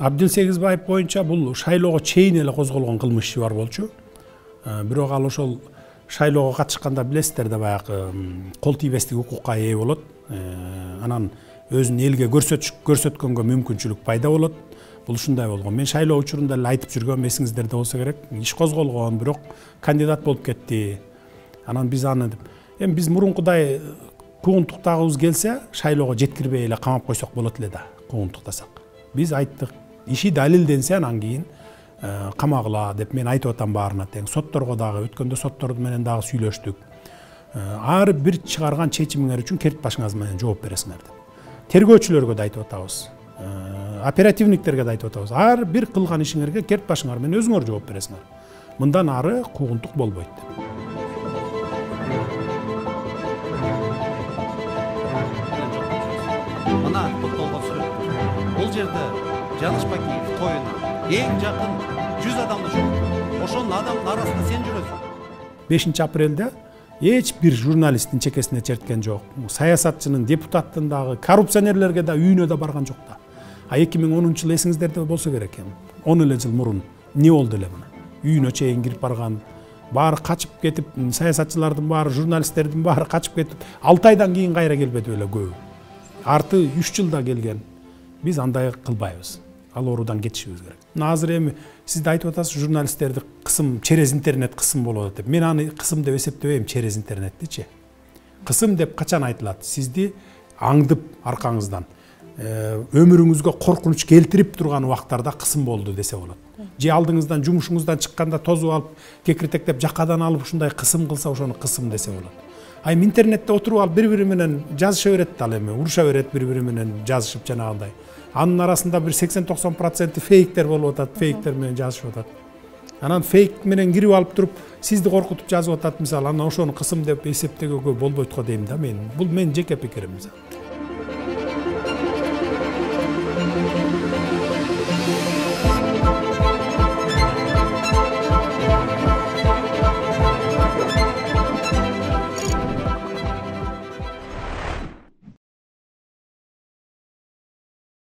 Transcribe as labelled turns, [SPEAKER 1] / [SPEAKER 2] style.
[SPEAKER 1] Абдил Сегизбаев боюнча бул шайлоого чейин эле козголгон кылмыш иши бар болчу. Бирок ал ошол шайлоого катышканда билесиздер да баягы кол тийбестик укукка ээ болот. Анан өзүн элге көрсөткөнгө мүмкүнчүлүк пайда болот. Бул ушундай болгон. Мен шайлоо учурунда эле айтып жүргөм, эсиңиздерде болсо керек. Иш козголгон, бирок кандидат болуп кетти. Анан биз аны эми биз мурункудай куугунтуктагыбыз келсе, шайлоого жеткирбей эле камап койсок болот эле да, куугунтуктасак. Биз айттык, иши далилденсе анан кийин камагыла деп мен айтып атам баарына тең. Сотторго дагы өткөндө соттор менен дагы сүйлөштүк. Ар бир чыгарган чечимиңер үчүн керт башыңыз менен жооп бересиңер деп. Тергөөчүлөргө да айтып атабыз. Оперативниктерге да айтып атабыз. Ар бир кылган ишиңерге керт башыңар менен өзүңөр жооп бересиңер. Мындан ары куугунтук болбойт деп.
[SPEAKER 2] Мына токтолгон сүрөт. Бул жерде Жаныш Бакиев тоюна эң жакын 100 адамды чогултуп, ошонун адамдын арасында сен жүрөсүң.
[SPEAKER 1] 5 апрелде эч бир журналисттин чекесине черткен жок. Саясатчынын, депутаттын дагы, коррупционерлерге да үйүнө да барган жок да. 2010 жыл эсиңиздерде болсо керек эми. 10 эле жыл мурун эмне болду эле мына? Үйүнө чейин кирип барган, баары качып кетип, саясатчылардын баары, журналисттердин баары качып кетип, 6 айдан кийин кайра келбеди эле көбү. Арты 3 жылда келген. Биз андай кылбайбыз. Ал оруудан кетишибиз керек. Азыр эми сиз да айтып атасыз, журналисттерди кысым, через интернет кысым болот деп. Мен аны кысым деп эсептебейм, через интернеттичи. Кысым деп качан айтылат? Сизди аңдып аркаңыздан өмүрүңүзгө коркунуч келтирип турган убактарда кысым болду десе болот. Же алдыңыздан жумушуңуздан чыкканда тозуп алып, кекиртектеп жакадан алып ушундай кысым кылса, ошону кысым десе болот. Айым интернетте отуруп алып бири-бири менен жазыша берет да ал эми, уруша берет бири-бири менен жазышып жанагындай. Анын арасында bir 80-90% фейктер болуп атат, фейктер менен жазышып атат. Анан фейк менен кирип алып туруп, сизди коркутуп жазып атат мисалы, анан ошону кысым деп эсептегенге болбойт го дейм да мен. Бул менин жеке пикирим.